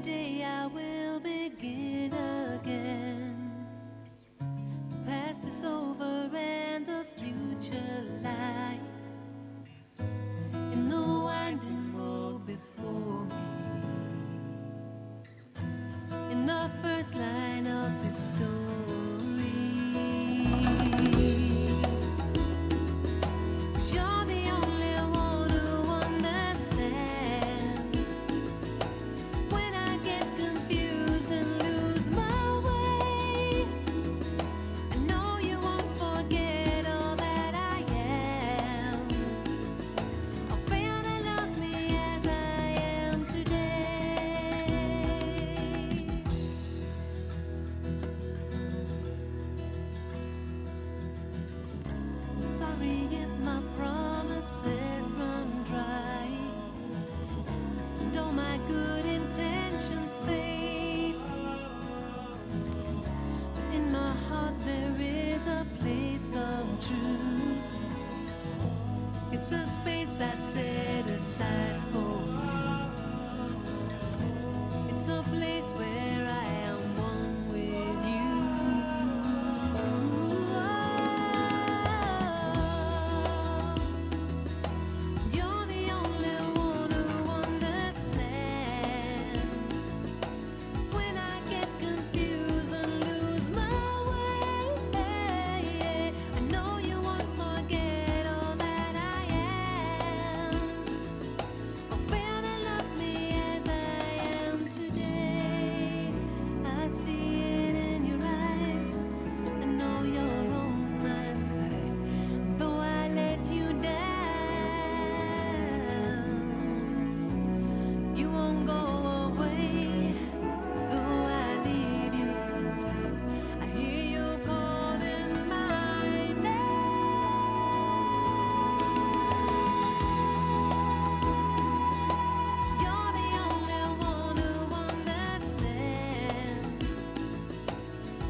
day I will begin again. The past is over and the future lies in the winding road before me. In the first line of this story, you're the only one who understands when I get confused and lose my way. I know you won't forget all that I am. I'll fail to love me as I am today. I'm sorry if my promises run dry and all my good intentions fade. But in my heart there is a place of truth. It's a space that's set aside for you. It's a place where I am one with you. You're the only one who understands when I get confused and lose my way. I know you won't forget all that I am. I'll fail to love me as I am today. I see it in your eyes. I know you're on my side. Though I let you down, you won't go away. As though I leave you sometimes, I hear you calling my name. You're the only one who understands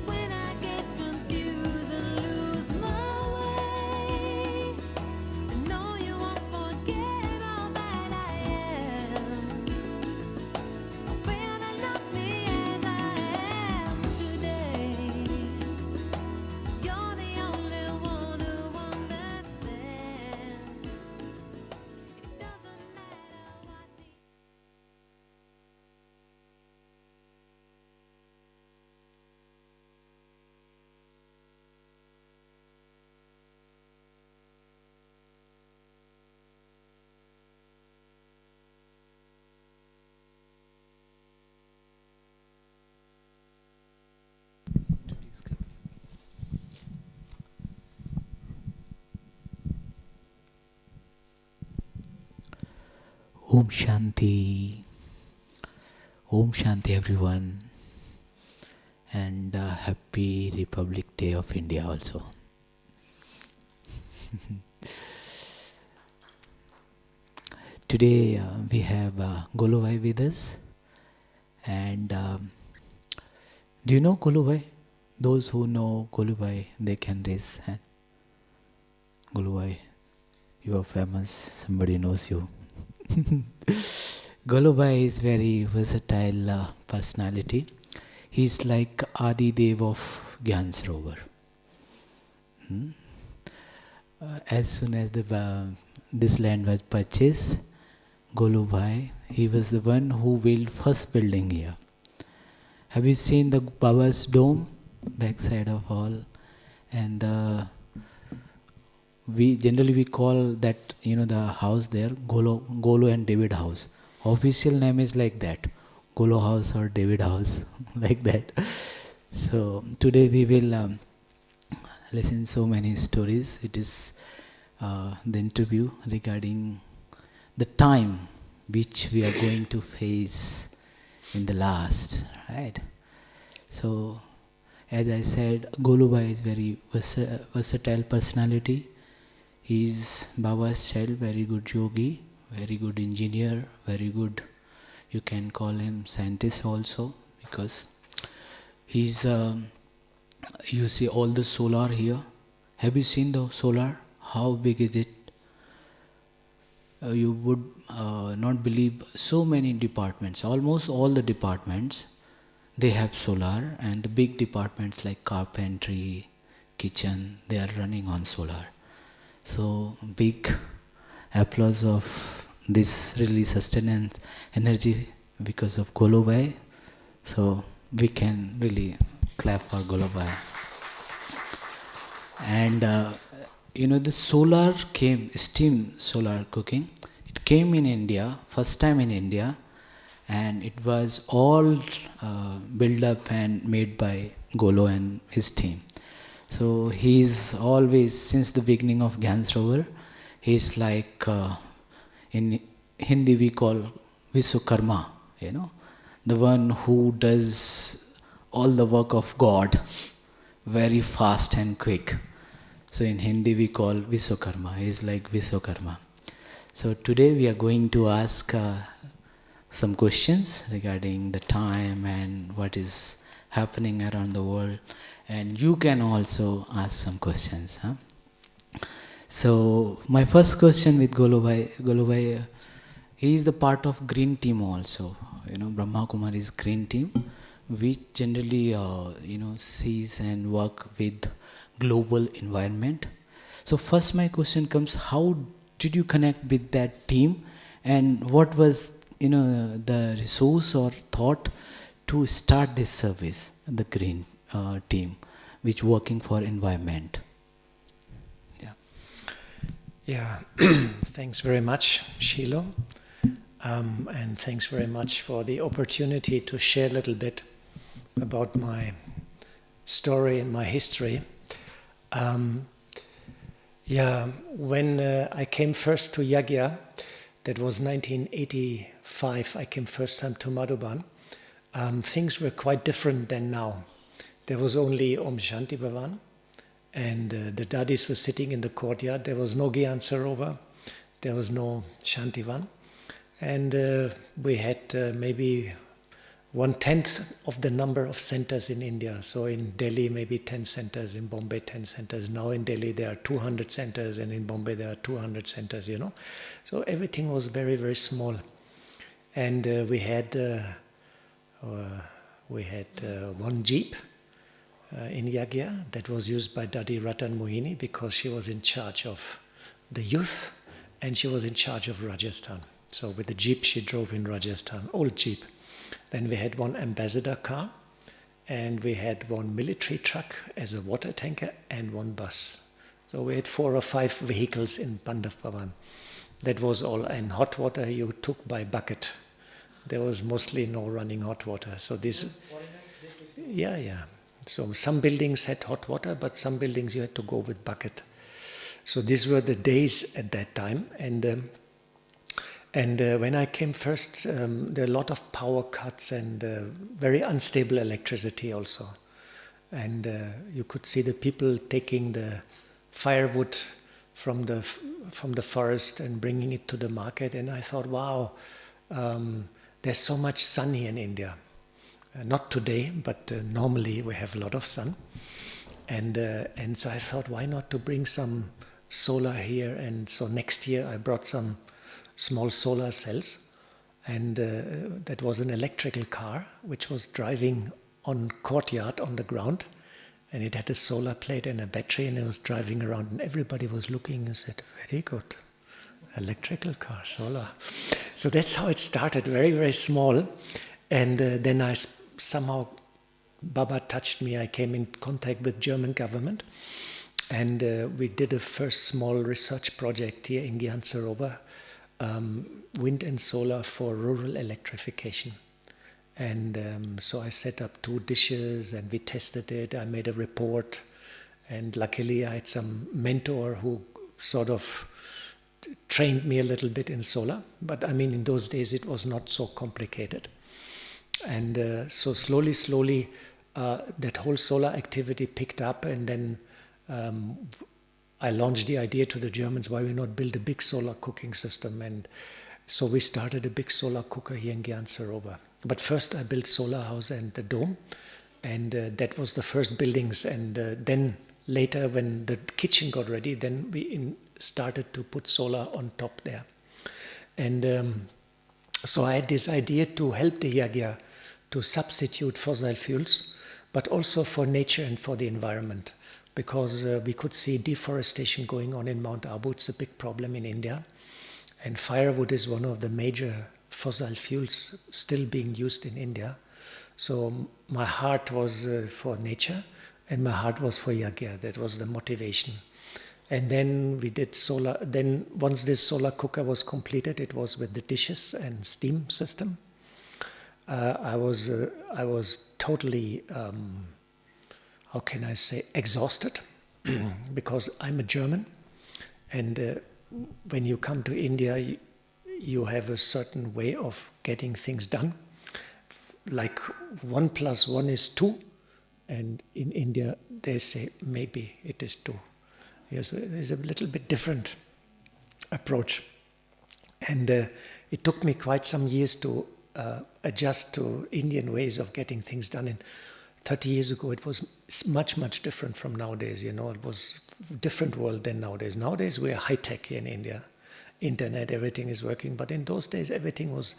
when I get confused and lose my way. I know you won't forget all that I am. I'll fail to love me as I am today. You're the only one who understands. It doesn't matter what the Om Shanti. Om Shanti everyone, and happy Republic Day of India also. Today we have Golo Bhai with us, and do you know Golo Bhai? Those who know Golo Bhai, they can raise hand. Golo Bhai, you are famous, somebody knows you. Golo Bhai is very versatile personality. He is like Adi Dev of Gyan Sarovar. As soon as this land was purchased, Golo Bhai, he was the one who built first building here. Have you seen the Baba's dome, backside of hall? And we call that, the house there, Golo and David house. Official name is like that, Golo house or David house, like that. So today we will listen so many stories. It is the interview regarding the time which we are going to face in the last, right? So as I said, Golo Bhai is very versatile personality. He is Baba's child, very good yogi, very good engineer, very good, you can call him scientist also, because he's, you see all the solar here. Have you seen the solar? How big is it? you would not believe so many departments, almost all the departments, they have solar, and the big departments like carpentry, kitchen, they are running on solar. So big applause of this really sustenance energy because of Golo Bhai. So we can really clap for Golo Bhai. And the solar came, steam solar cooking, it came in India, first time in India, and it was all built up and made by Golo and his team. So he's always, since the beginning of Gyan Sarovar, he's like, in Hindi we call Vishwakarma, the one who does all the work of God very fast and quick. So in Hindi we call Vishwakarma, he is like Vishwakarma. So today we are going to ask some questions regarding the time and what is happening around the world, and you can also ask some questions. So my first question with Golo Bhai, he is the part of green team also, Brahma Kumaris green team, which generally sees and work with global environment. So first my question comes, how did you connect with that team, and what was the resource or thought to start this service, the green team, which working for environment? Yeah, thanks very much, Shilo, and thanks very much for the opportunity to share a little bit about my story and my history. When I came first to Yagya, that was 1985, I came first time to Madhuban, things were quite different than now. There was only Om Shanti Bhavan, and the dadis were sitting in the courtyard. There was no Gyan Sarovar, there was no Shantivan, and we had maybe 1/10 of the number of centers in India. So in Delhi maybe 10 centers, in Bombay 10 centers. Now in Delhi there are 200 centers, and in Bombay there are 200 centers, So everything was very, very small. And we had one jeep in Yagya that was used by Dadi Ratan Mohini, because she was in charge of the youth and she was in charge of Rajasthan. So with the jeep she drove in Rajasthan, old jeep. Then we had one ambassador car, and we had one military truck as a water tanker, and one bus. So we had 4 or 5 vehicles in Pandav Bhavan. That was all. And hot water you took by bucket. There was mostly no running hot water. So this, yeah. So some buildings had hot water, but some buildings you had to go with bucket. So these were the days at that time. And when I came first, there were a lot of power cuts and very unstable electricity also. And you could see the people taking the firewood from the forest and bringing it to the market. And I thought, wow, there's so much sun here in India. Not today, but normally we have a lot of sun. And so I thought, why not to bring some solar here? And so next year I brought some small solar cells, and that was an electrical car which was driving on courtyard on the ground, and it had a solar plate and a battery, and it was driving around, and everybody was looking and said, very good, electrical car, solar. So that's how it started, very, very small. And then I somehow, Baba touched me, I came in contact with German government, and we did a first small research project here in Gyan Sarovar, wind and solar for rural electrification. And so I set up 2 dishes and we tested it. I made a report, and luckily I had some mentor who sort of trained me a little bit in solar. But I mean, in those days it was not so complicated. And so slowly that whole solar activity picked up, and then I launched the idea to the Germans, why we not build a big solar cooking system? And so we started a big solar cooker here in Gyan Sarovar. But first I built solar house and the dome, and that was the first buildings. And then later, when the kitchen got ready, then we started to put solar on top there. And so I had this idea to help the Yagya to substitute fossil fuels, but also for nature and for the environment, because we could see deforestation going on in Mount Abu. It's a big problem in India. And firewood is one of the major fossil fuels still being used in India. So my heart was for nature, and my heart was for Yagya. That was the motivation. And then we did solar. Then once this solar cooker was completed, it was with the dishes and steam system. I was totally, how can I say, exhausted, because I'm a German, and when you come to India, you have a certain way of getting things done. Like 1 + 1 is 2, and in India they say maybe it is 2. Yes, it's a little bit different approach, and it took me quite some years to adjust to Indian ways of getting things done. And 30 years ago, it was much different from nowadays. It was a different world than nowadays. Nowadays, we are high-tech here in India. Internet, everything is working. But in those days, everything was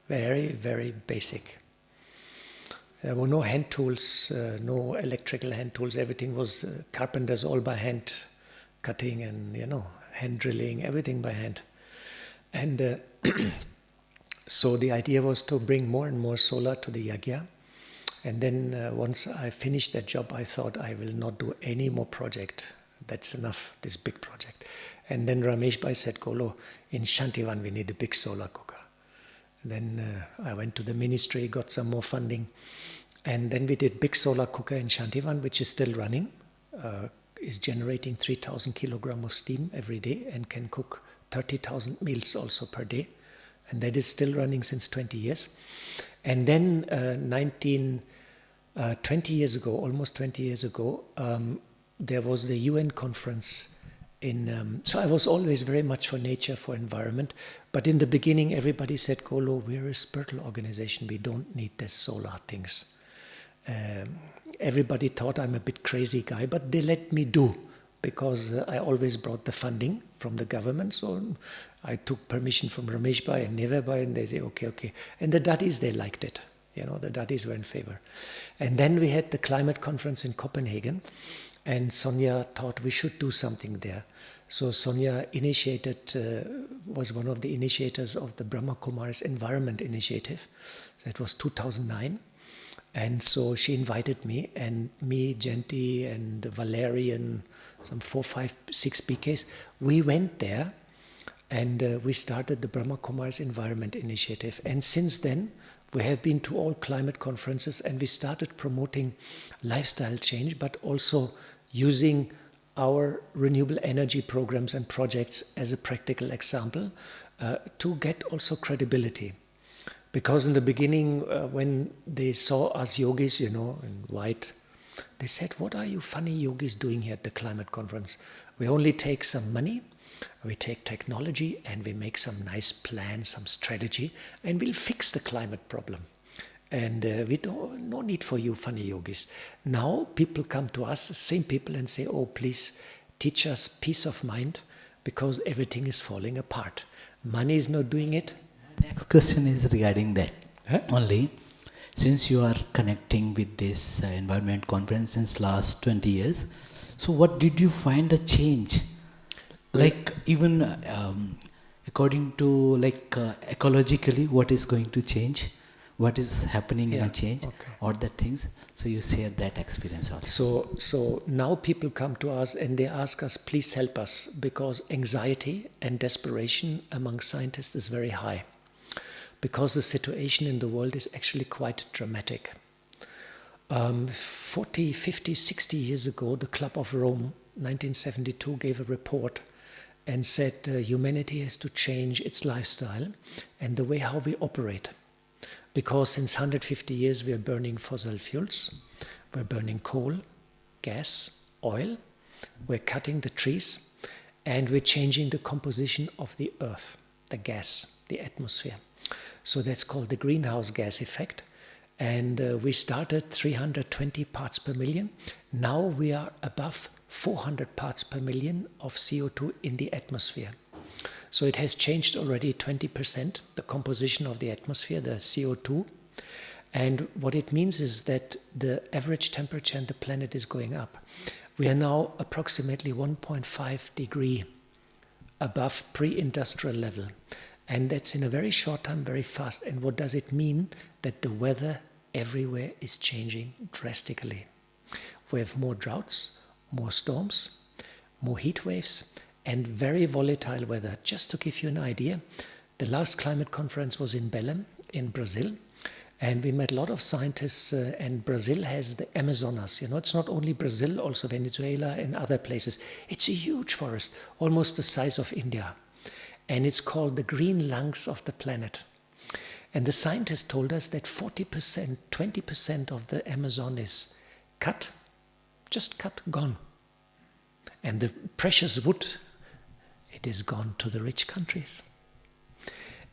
very basic. There were no hand tools, no electrical hand tools. Everything was carpenters all by hand cutting and, hand drilling, everything by hand. And so the idea was to bring more and more solar to the Yagya. And then once I finished that job, I thought I will not do any more project. That's enough, this big project. And then Ramesh Bhai said, Golo, in Shantivan we need a big solar cooker. Then I went to the ministry, got some more funding. And then we did big solar cooker in Shantivan, which is still running, is generating 3,000 kilograms of steam every day and can cook 30,000 meals also per day. And that is still running since 20 years. And then 20 years ago, almost 20 years ago, there was the UN conference in, so I was always very much for nature, for environment. But in the beginning, everybody said, Golo, we're a spiritual organization. We don't need this solar things. Everybody thought I'm a bit crazy guy, but they let me do, because I always brought the funding from the government. So I took permission from Ramesh Bhai and Neve Bhai, and they say, okay. And the Daddies, they liked it. The Daddies were in favor. And then we had the climate conference in Copenhagen, and Sonia thought we should do something there. So Sonia was one of the initiators of the Brahma Kumaris Environment Initiative. That was 2009. And so she invited me, and me, Genti, and Valerie, and some 4, 5, 6 PKs. We went there, and we started the Brahma Kumaris Environment Initiative. And since then, we have been to all climate conferences, and we started promoting lifestyle change, but also using our renewable energy programs and projects as a practical example to get also credibility. Because in the beginning, when they saw us yogis, in white, they said, what are you funny yogis doing here at the climate conference? We only take some money, we take technology, and we make some nice plans, some strategy, and we'll fix the climate problem. And no need for you funny yogis. Now people come to us, same people, and say, oh, please teach us peace of mind, because everything is falling apart. Money is not doing it. Next question is regarding that. Huh? Only, since you are connecting with this environment conference since last 20 years, so what did you find the change? Like even according to ecologically, what is going to change? What is happening in a change? Okay. Or the things? So you share that experience also. So now people come to us and they ask us, please help us, because anxiety and desperation among scientists is very high. Because the situation in the world is actually quite dramatic. 40, 50, 60 years ago, the Club of Rome, 1972, gave a report and said humanity has to change its lifestyle and the way how we operate. Because since 150 years we are burning fossil fuels, we're burning coal, gas, oil, we're cutting the trees, and we're changing the composition of the earth, the gas, the atmosphere. So that's called the greenhouse gas effect. And we started 320 parts per million. Now we are above 400 parts per million of CO2 in the atmosphere. So it has changed already 20%, the composition of the atmosphere, the CO2. And what it means is that the average temperature in the planet is going up. We are now approximately 1.5 degree above pre-industrial level. And that's in a very short time, very fast. And what does it mean? That the weather everywhere is changing drastically. We have more droughts, more storms, more heat waves, and very volatile weather. Just to give you an idea, the last climate conference was in Belém, in Brazil. And we met a lot of scientists, and Brazil has the Amazonas. It's not only Brazil, also Venezuela and other places. It's a huge forest, almost the size of India. And it's called the green lungs of the planet. And the scientists told us that 40%, 20% of the Amazon is cut, just cut, gone. And the precious wood, it is gone to the rich countries.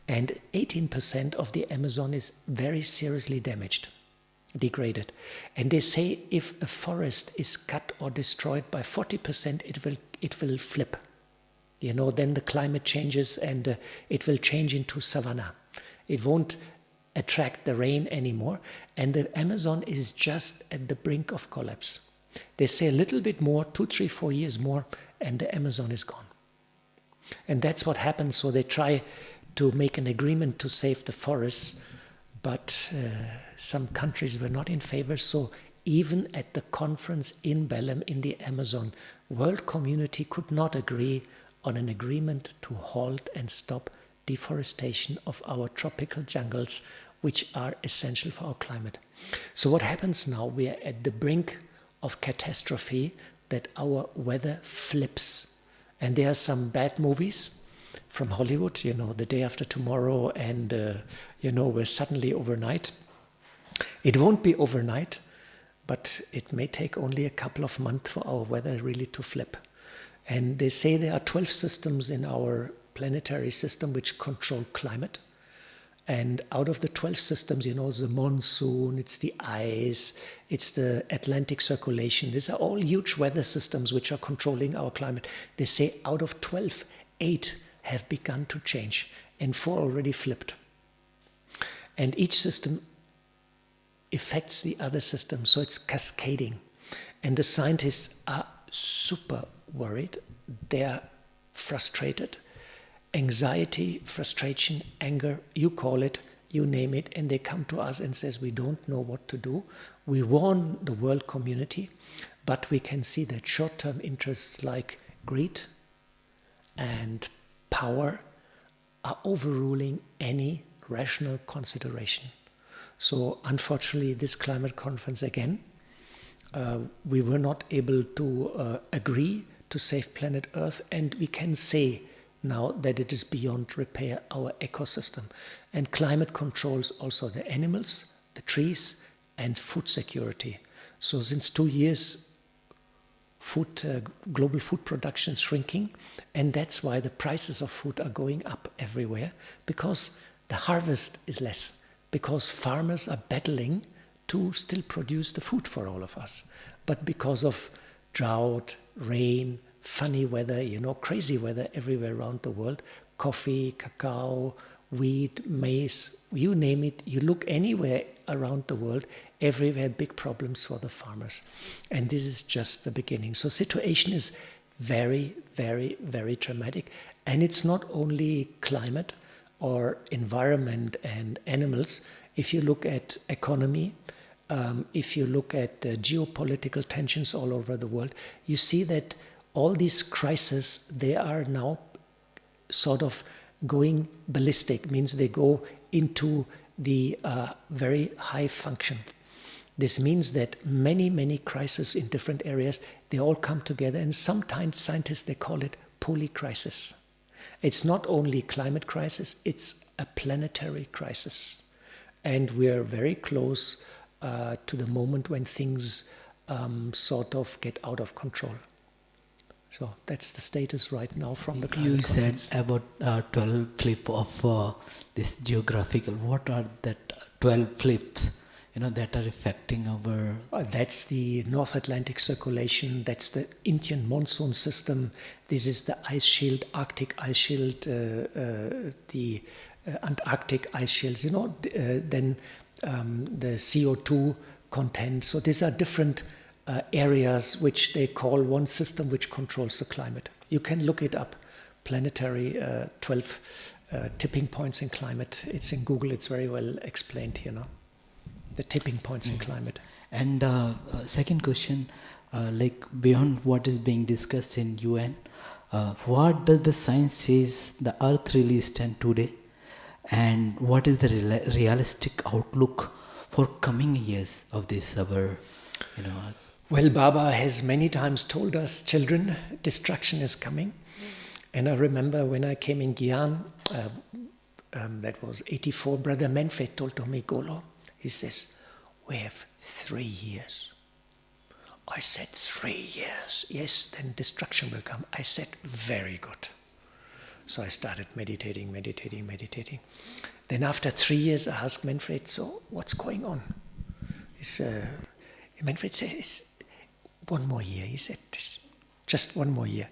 And 18% of the Amazon is very seriously damaged, degraded. And they say if a forest is cut or destroyed by 40%, it will flip. Then the climate changes and it will change into savanna. It won't attract the rain anymore. And the Amazon is just at the brink of collapse. They say a little bit more, 2, 3, 4 years more, and the Amazon is gone. And that's what happens. So they try to make an agreement to save the forests, but some countries were not in favor. So even at the conference in Belém in the Amazon, world community could not agree on an agreement to halt and stop deforestation of our tropical jungles, which are essential for our climate. So what happens now? We are at the brink of catastrophe, that our weather flips. And there are some bad movies from Hollywood, The Day After Tomorrow, and, we're suddenly overnight. It won't be overnight, but it may take only a couple of months for our weather really to flip. And they say there are 12 systems in our planetary system which control climate. And out of the 12 systems, the monsoon, it's the ice, it's the Atlantic circulation. These are all huge weather systems which are controlling our climate. They say out of 12, 8 have begun to change, and 4 already flipped. And each system affects the other system, so it's cascading. And the scientists are super worried. They're frustrated. Anxiety, frustration, anger, you call it, you name it, and they come to us and says, we don't know what to do. We warn the world community, but we can see that short-term interests like greed and power are overruling any rational consideration. So unfortunately, this climate conference again, we were not able to agree to save planet Earth, and we can say now that it is beyond repair, our ecosystem. And climate controls also the animals, the trees, and food security. So since 2 years, global food production is shrinking, and that's why the prices of food are going up everywhere, because the harvest is less, because farmers are battling to still produce the food for all of us. But because of drought, rain, funny weather, crazy weather everywhere around the world, coffee, cacao, wheat, maize, you name it, you look anywhere around the world, everywhere big problems for the farmers. And this is just the beginning. So situation is very, very, very dramatic. And it's not only climate or environment and animals. If you look at economy, if you look at geopolitical tensions all over the world, you see that all these crises, they are now sort of going ballistic, means they go into the very high function. This means that many, many crises in different areas, they all come together, and sometimes scientists, they call it polycrisis. It's not only climate crisis, it's a planetary crisis. And we are very close to the moment when things sort of get out of control. So that's the status right now from the climate conference. You said about 12 flip of this geographical. What are that 12 flips? that are affecting our... That's the North Atlantic circulation, that's the Indian monsoon system, this is the ice shield, Arctic ice shield, the Antarctic ice shields, then the CO2 content. So these are different areas which they call one system which controls the climate. You can look it up, planetary 12 tipping points in climate. It's in Google, it's very well explained, the tipping points in climate. And second question, like beyond what is being discussed in UN, what does the science says the Earth really stand today, and what is the realistic outlook for coming years of this our, Well, Baba has many times told us, children, destruction is coming. And I remember when I came in Gyan, that was 84, Brother Manfred told to me, Golo, he says, we have 3 years. I said, 3 years? Yes, then destruction will come. I said, very good. So I started meditating. Then after 3 years, I asked Manfred, so what's going on? Manfred says, 1 more year. He said, just 1 more year.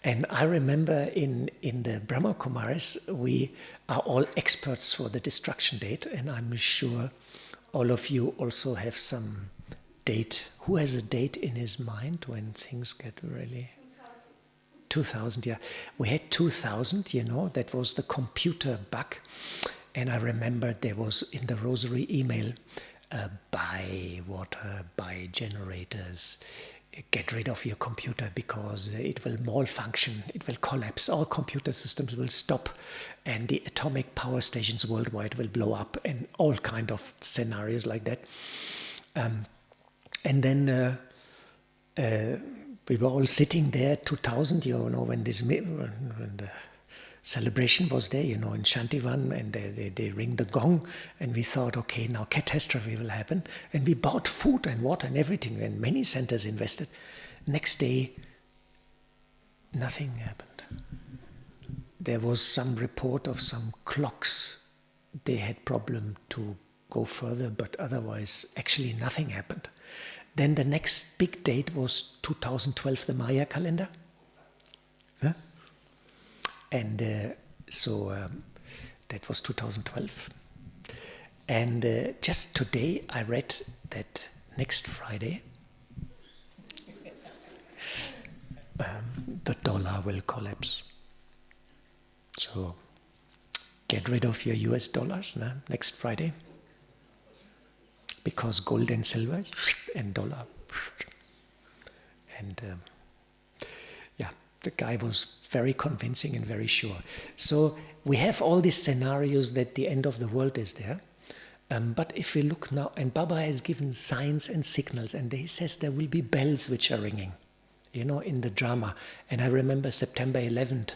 And I remember in the Brahma Kumaris, we are all experts for the destruction date, and I'm sure all of you also have some date. Who has a date in his mind when things get really... 2000, yeah. We had 2000, that was the computer bug. And I remember there was in the rosary email, buy water, buy generators, get rid of your computer because it will malfunction, it will collapse, all computer systems will stop, and the atomic power stations worldwide will blow up, and all kind of scenarios like that. And then we were all sitting there, 2000, when the celebration was there, in Shantivan, and they ring the gong, and we thought, okay, now catastrophe will happen. And we bought food and water and everything, and many centers invested. Next day, nothing happened. There was some report of some clocks. They had problem to go further, but otherwise, actually nothing happened. Then the next big date was 2012, the Maya calendar. Huh? And so that was 2012. And just today I read that next Friday the dollar will collapse. So get rid of your US dollars next Friday, because gold and silver and dollar. And the guy was very convincing and very sure. So we have all these scenarios that the end of the world is there. But if we look now, and Baba has given signs and signals, and he says there will be bells which are ringing, in the drama. And I remember September 11th,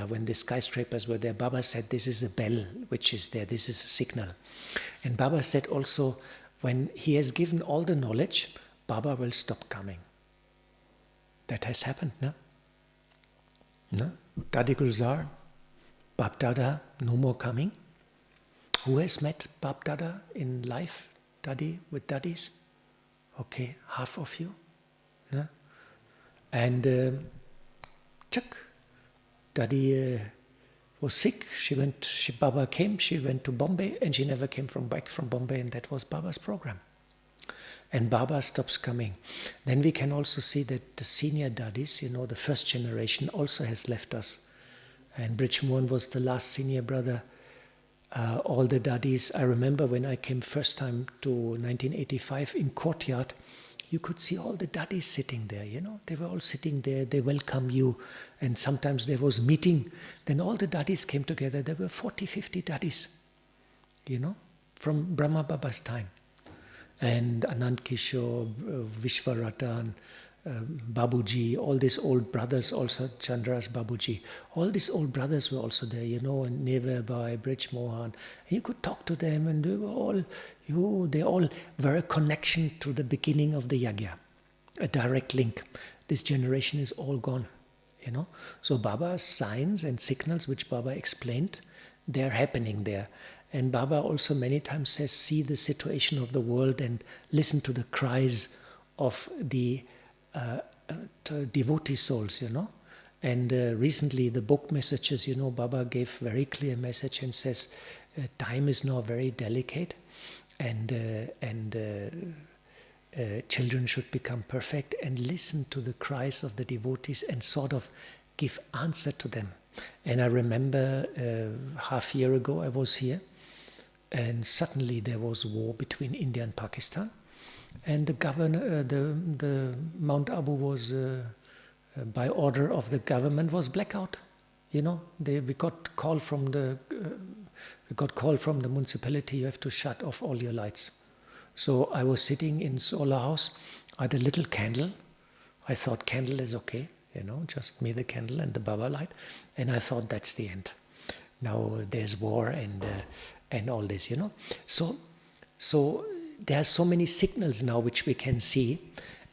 when the skyscrapers were there, Baba said, this is a bell which is there, this is a signal. And Baba said also, when he has given all the knowledge, Baba will stop coming. That has happened, no? No? Dadi Gulzar, Bab Dada, no more coming. Who has met Bab Dada in life? Dadi, with Daddies? Okay, half of you. No? And Chak, Dadi was sick. Baba came, she went to Bombay, and she never came back from Bombay, and that was Baba's program. And Baba stops coming. Then we can also see that the senior Daddies, the first generation, also has left us. And Brij Mohan was the last senior brother. All the Daddies, I remember when I came first time to 1985 in Courtyard, you could see all the Daddies sitting there, They were all sitting there, they welcome you. And sometimes there was meeting. Then all the Daddies came together. There were 40, 50 Daddies, from Brahma Baba's time. And Anand Kishore, Vishwaratan, Babuji, all these old brothers, also Chandras Babuji, all these old brothers were also there, and Neverbai, Brij Mohan. And you could talk to them, and they all were a connection to the beginning of the Yagya, a direct link. This generation is all gone, So Baba's signs and signals, which Baba explained, they're happening there. And Baba also many times says, see the situation of the world and listen to the cries of the devotee souls, And recently the book messages, Baba gave very clear message and says, time is now very delicate, and children should become perfect and listen to the cries of the devotees and sort of give answer to them. And I remember half year ago I was here, and suddenly there was war between India and Pakistan, and the governor, the Mount Abu was, by order of the government, was blackout. We got call from the municipality. You have to shut off all your lights. So I was sitting in solar house. I had a little candle. I thought candle is okay, just me, the candle, and the Baba light. And I thought that's the end. Now there's war and all this, So there are so many signals now which we can see.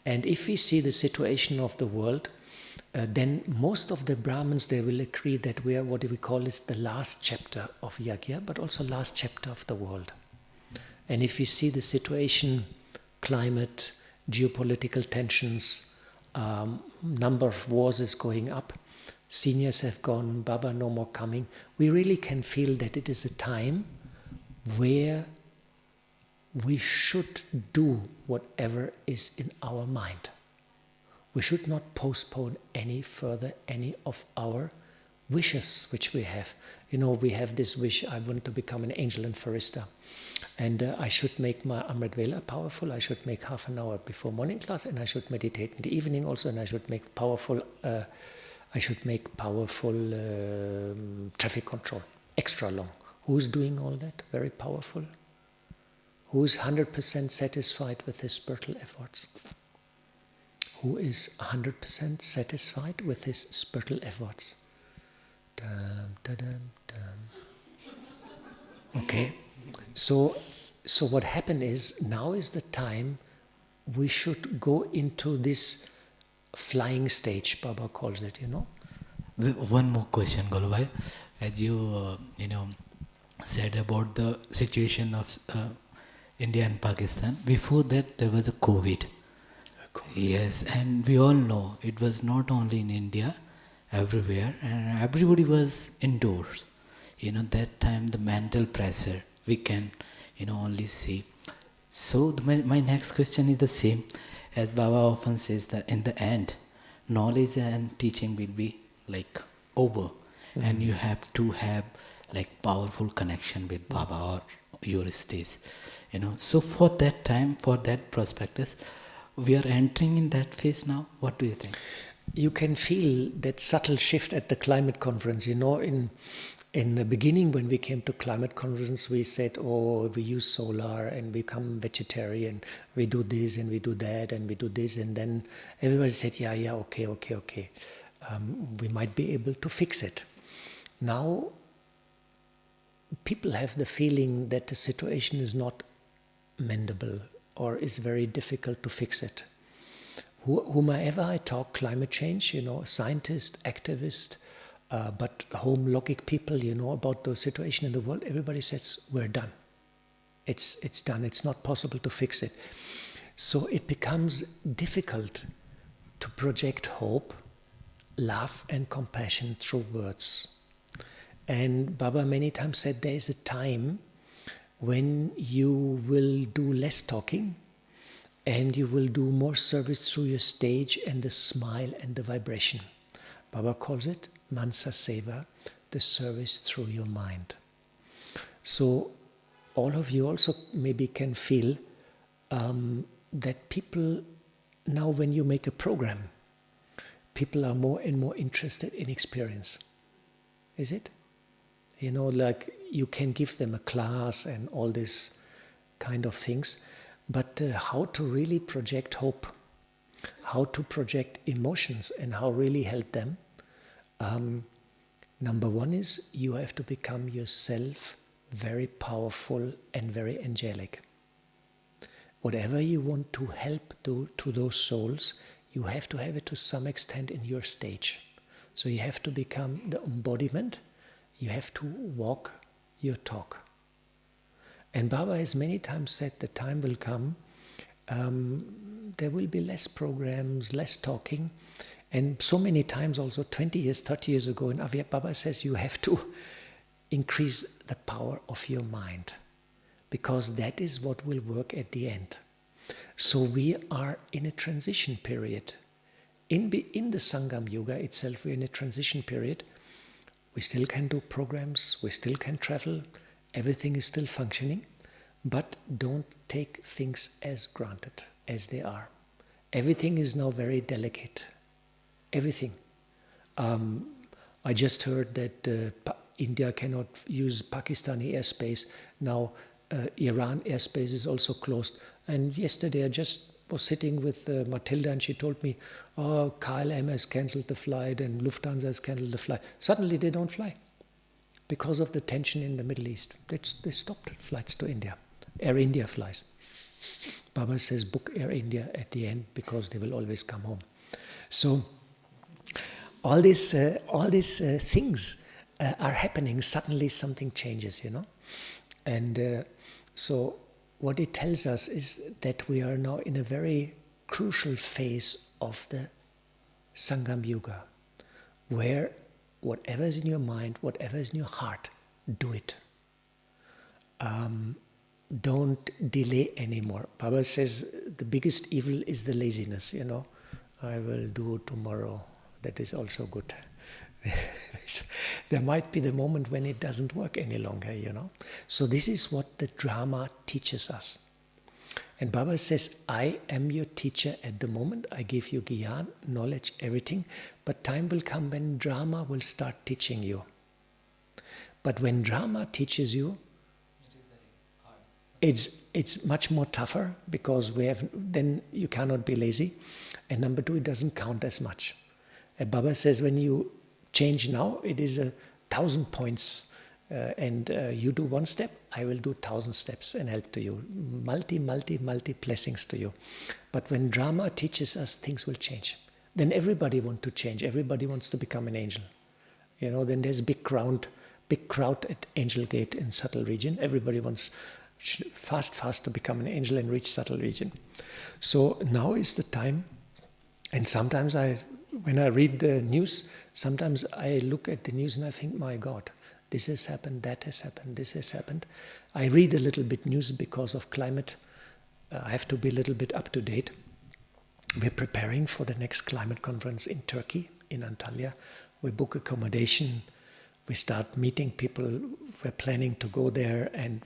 And if we see the situation of the world, then most of the Brahmins, they will agree that we are what we call is the last chapter of Yajna, but also last chapter of the world. And if we see the situation, climate, geopolitical tensions, number of wars is going up, seniors have gone, Baba no more coming, we really can feel that it is a time where we should do whatever is in our mind. We should not postpone any further any of our wishes which we have. We have this wish, I want to become an angel and Farista. And I should make my Amrit Vela powerful. I should make half an hour before morning class, and I should meditate in the evening also, and I should make powerful traffic control, extra long. Who's doing all that? Very powerful. Who is 100% satisfied with his spiritual efforts? Who is 100% satisfied with his spiritual efforts? Dum, da-dum, dum. Okay, so what happened is, now is the time we should go into this flying stage, Baba calls it, One more question, Golubhai. As you, said about the situation of India and Pakistan, before that there was a COVID. Yes, and we all know it was not only in India, everywhere, and everybody was indoors. That time the mental pressure we can, only see. So my next question is the same, as Baba often says that in the end, knowledge and teaching will be like over, and you have to have like powerful connection with Baba or your stage. So for that time, for that prospectus, we are entering in that phase now. What do you think? You can feel that subtle shift at the climate conference. In the beginning, when we came to climate conference, we said, we use solar and become vegetarian. We do this and we do that and we do this. And then everybody said, yeah, okay. We might be able to fix it. Now, people have the feeling that the situation is not mendable or is very difficult to fix it. Whomever I talk, climate change, scientist, activist, but home logic people, about the situation in the world, everybody says, we're done. It's done. It's not possible to fix it. So it becomes difficult to project hope, love and compassion through words. And Baba many times said there is a time when you will do less talking and you will do more service through your stage and the smile and the vibration. Baba calls it Mansa Seva, the service through your mind. So all of you also maybe can feel that people, now when you make a program, people are more and more interested in experience. Is it? Like you can give them a class and all this kind of things, but how to really project hope, how to project emotions and how really help them. Number one is you have to become yourself very powerful and very angelic. Whatever you want to help to those souls, you have to have it to some extent in your stage. So you have to become the embodiment. You have to walk your talk. And Baba has many times said the time will come, there will be less programs, less talking. And so many times also, 20 years, 30 years ago in Avia, Baba says you have to increase the power of your mind, because that is what will work at the end. So we are in a transition period. In the Sangam Yoga itself, we're in a transition period. We still can do programs, we still can travel, everything is still functioning, but don't take things as granted, as they are. Everything is now very delicate. Everything. I just heard that India cannot use Pakistani airspace. Now Iran airspace is also closed. And yesterday I just was sitting with Matilda and she told me, oh, KLM has cancelled the flight and Lufthansa has cancelled the flight. Suddenly they don't fly because of the tension in the Middle East. They stopped flights to India. Air India flies. Baba says book Air India at the end because they will always come home. So all these things are happening. Suddenly something changes, And so what it tells us is that we are now in a very crucial phase of the Sangam Yoga, where whatever is in your mind, whatever is in your heart, do it. Don't delay anymore. Baba says the biggest evil is the laziness, I will do tomorrow. That is also good. There might be the moment when it doesn't work any longer, So this is what the drama teaches us. And Baba says, I am your teacher at the moment. I give you Gyan, knowledge, everything. But time will come when drama will start teaching you. But when drama teaches you, it's much more tougher because then you cannot be lazy. And number two, it doesn't count as much. And Baba says when you change now, it is 1,000 points. And you do one step, I will do 1,000 steps and help to you. Multi blessings to you. But when drama teaches us, things will change. Then everybody wants to change. Everybody wants to become an angel. Then there's big crowd at Angel Gate in Subtle Region. Everybody wants fast to become an angel and reach Subtle Region. So now is the time. And sometimes when I read the news, sometimes I look at the news and I think, my God, this has happened, that has happened, this has happened. I read a little bit news because of climate. I have to be a little bit up to date. We're preparing for the next climate conference in Turkey, in Antalya. We book accommodation. We start meeting people. We're planning to go there, and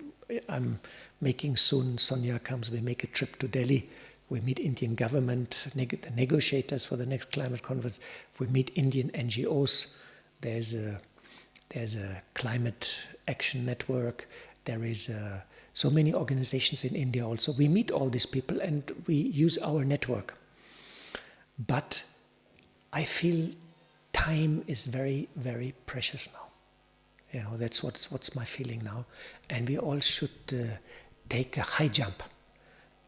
I'm making soon, Sonia comes, we make a trip to Delhi. We meet Indian government, the negotiators for the next climate conference. We meet Indian NGOs. There's a climate action network. There is so many organizations in India also. We meet all these people and we use our network. But I feel time is very, very precious now. That's what's my feeling now. And we all should take a high jump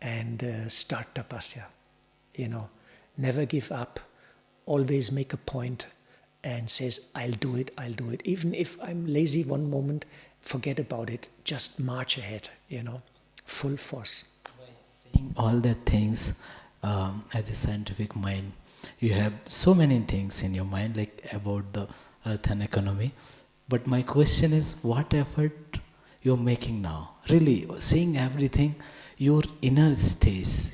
and start tapasya. Never give up. Always make a point and says, I'll do it. Even if I'm lazy one moment, forget about it. Just march ahead, full force. By saying all the things as a scientific mind, you have so many things in your mind, like about the earth and economy. But my question is, what effort you're making now? Really, seeing everything, your inner states,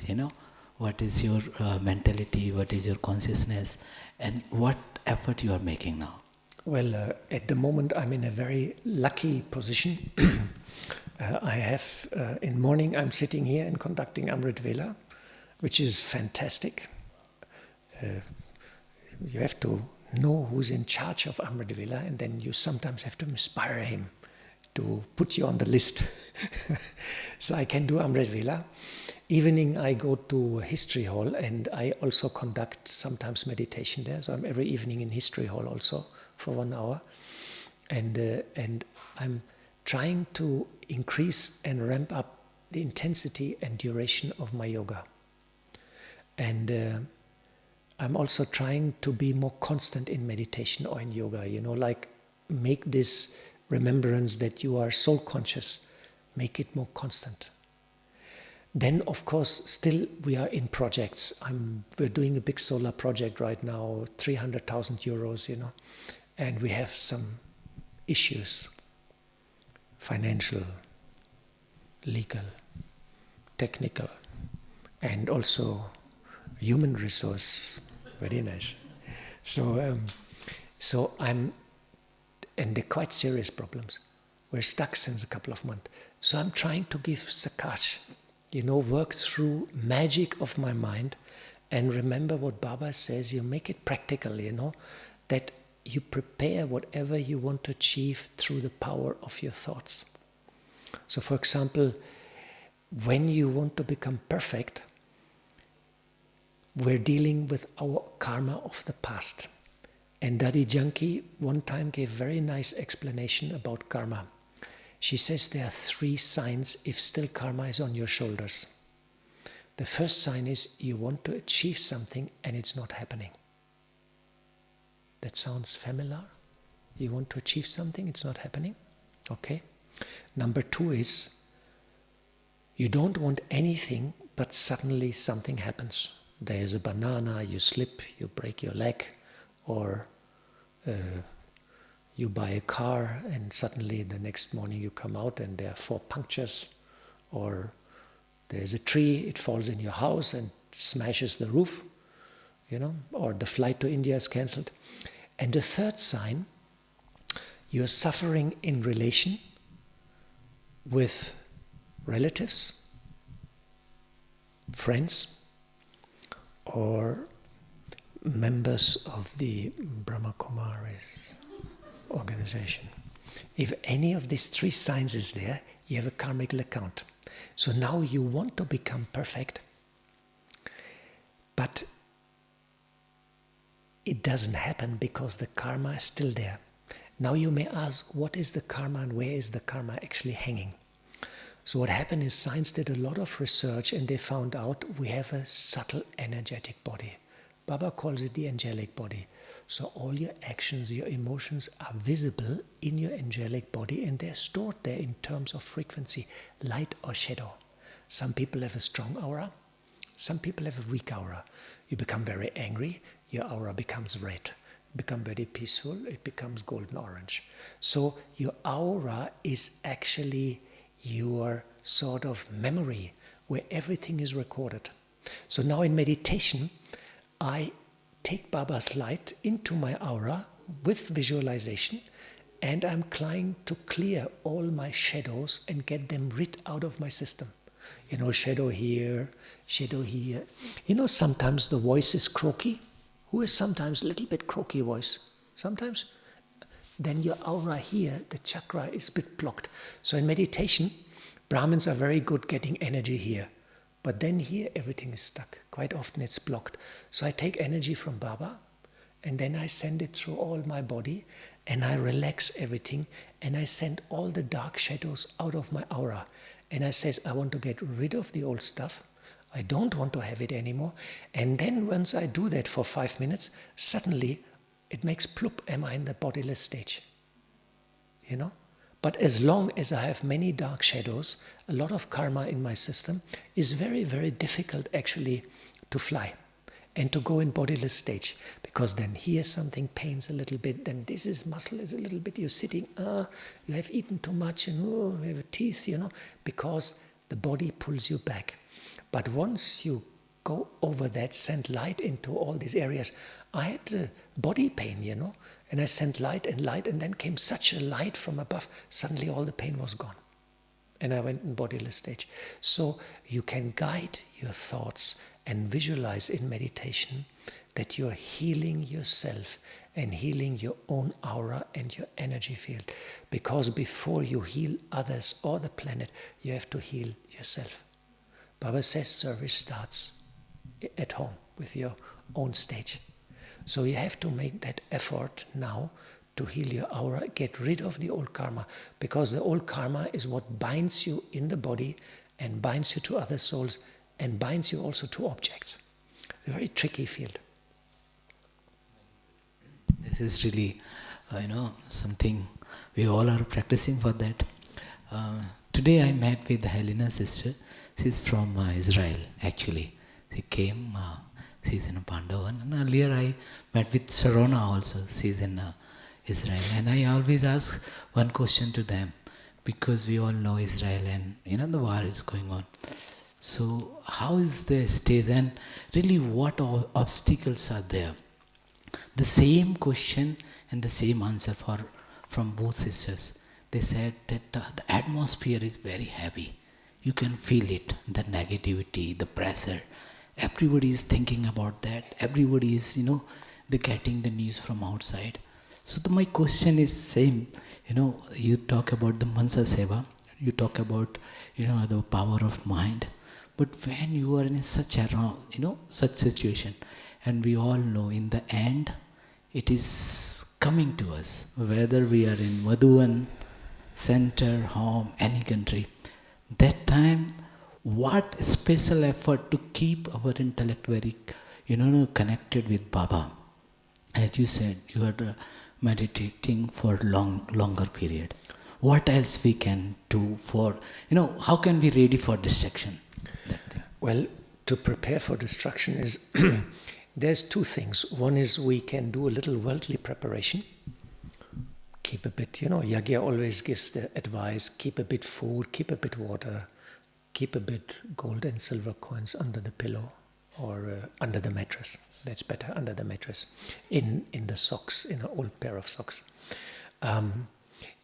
what is your mentality, what is your consciousness, and what effort you are making now? Well, at the moment I'm in a very lucky position. I have, in morning I'm sitting here and conducting Amrit Vela, which is fantastic. You have to know who's in charge of Amrit Vela, and then you sometimes have to inspire him to put you on the list. So I can do Amrit Vela. Evening I go to History Hall and I also conduct sometimes meditation there. So I'm every evening in History Hall also for 1 hour. And I'm trying to increase and ramp up the intensity and duration of my yoga. And I'm also trying to be more constant in meditation or in yoga, like make this remembrance that you are soul conscious. make it more constant. Then, of course, still we are in projects. We're doing a big solar project right now, 300,000 euros, and we have some issues, financial, legal, technical, and also human resource. Very nice. And they're quite serious problems. We're stuck since a couple of months. So I'm trying to give Sakash, work through magic of my mind and remember what Baba says, you make it practical, that you prepare whatever you want to achieve through the power of your thoughts. So for example, when you want to become perfect, we're dealing with our karma of the past. And Dadi Janki one time gave very nice explanation about karma. She says there are 3 signs if still karma is on your shoulders. The first sign is you want to achieve something and it's not happening. That sounds familiar? You want to achieve something, it's not happening? Okay. Number 2 is you don't want anything, but suddenly something happens. There's a banana, you slip, you break your leg, or you buy a car and suddenly the next morning you come out and there are 4 punctures, or there's a tree, it falls in your house and smashes the roof, or the flight to India is cancelled. And the third sign, you're suffering in relation with relatives, friends, or members of the Brahma Kumaris organization. If any of these 3 signs is there, you have a karmic account. So now you want to become perfect, but it doesn't happen because the karma is still there. Now you may ask, what is the karma and where is the karma actually hanging? So what happened is science did a lot of research and they found out we have a subtle energetic body. Baba calls it the angelic body. So all your actions, your emotions are visible in your angelic body and they're stored there in terms of frequency, light or shadow. Some people have a strong aura, some people have a weak aura. You become very angry, your aura becomes red. Become very peaceful, it becomes golden orange. So your aura is actually your sort of memory where everything is recorded. So now in meditation, I take Baba's light into my aura with visualization and I'm trying to clear all my shadows and get them rid out of my system. Shadow here, shadow here. Sometimes the voice is croaky. Who is sometimes a little bit croaky voice? Sometimes. Then your aura here, the chakra is a bit blocked. So in meditation, Brahmins are very good getting energy here. But then here everything is stuck. Quite often it's blocked. So I take energy from Baba and then I send it through all my body and I relax everything and I send all the dark shadows out of my aura. And I says, I want to get rid of the old stuff. I don't want to have it anymore. And then once I do that for 5 minutes, suddenly it makes plup, am I in the bodiless stage? But as long as I have many dark shadows, a lot of karma in my system, is very, very difficult actually to fly and to go in bodiless stage. Because then here something pains a little bit, then this is muscle is a little bit, you're sitting, you have eaten too much, and you have teeth, because the body pulls you back. But once you go over that, send light into all these areas. I had body pain, and I sent light, and then came such a light from above, suddenly all the pain was gone. And I went in bodiless stage. So you can guide your thoughts and visualize in meditation that you're healing yourself and healing your own aura and your energy field. Because before you heal others or the planet, you have to heal yourself. Baba says service starts at home with your own stage. So you have to make that effort now to heal your aura, get rid of the old karma, because the old karma is what binds you in the body and binds you to other souls and binds you also to objects. It's a very tricky field. This is really, something we all are practicing for that. Today I met with Helena sister. She's from Israel actually. She came, she's in Pandavan. And earlier I met with Sarona also. She's in Israel. And I always ask one question to them because we all know Israel and the war is going on. So how is the stage and really what obstacles are there? The same question and the same answer from both sisters. They said that the atmosphere is very heavy. You can feel it, the negativity, the pressure. Everybody is thinking about that. Everybody is, they're getting the news from outside. So my question is same. You talk about the Mansa Seva. You talk about, the power of mind. But when you are in such such situation, and we all know in the end, it is coming to us, whether we are in Madhuban, center, home, any country. That time, what special effort to keep our intellect very, connected with Baba? As you said, you are meditating for longer period. What else we can do for, how can we ready for destruction? That thing. Well, to prepare for destruction is, there's two things. One is we can do a little worldly preparation. Keep a bit, Yagya always gives the advice, keep a bit food, keep a bit water, keep a bit gold and silver coins under the pillow or under the mattress. That's better, under the mattress. In the socks, in an old pair of socks. Have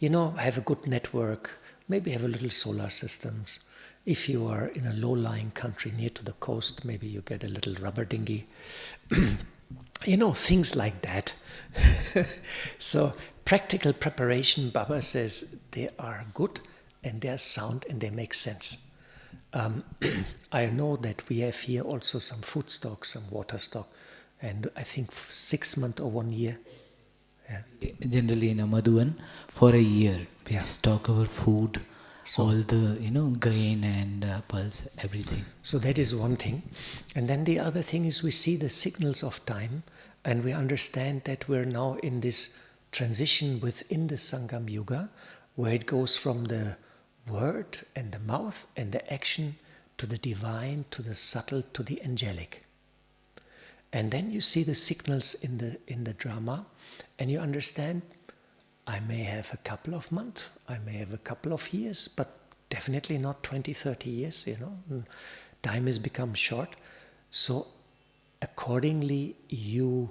a good network, maybe have a little solar systems. If you are in a low-lying country near to the coast, maybe you get a little rubber dinghy. Things like that. So practical preparation, Baba says, they are good and they are sound and they make sense. I know that we have here also some food stock, some water stock, and I think 6 months or 1 year. Yeah. Generally in Madhuban, for a year, we stock our food, So- all the, grain and pulse, everything. So that is one thing. And then the other thing is we see the signals of time and we understand that we're now in this transition within the Sangam Yuga where it goes from the word and the mouth and the action to the divine, to the subtle, to the angelic. And then you see the signals in the drama and you understand I may have a couple of months, I may have a couple of years, but definitely not 20, 30 years, Time has become short. So accordingly, you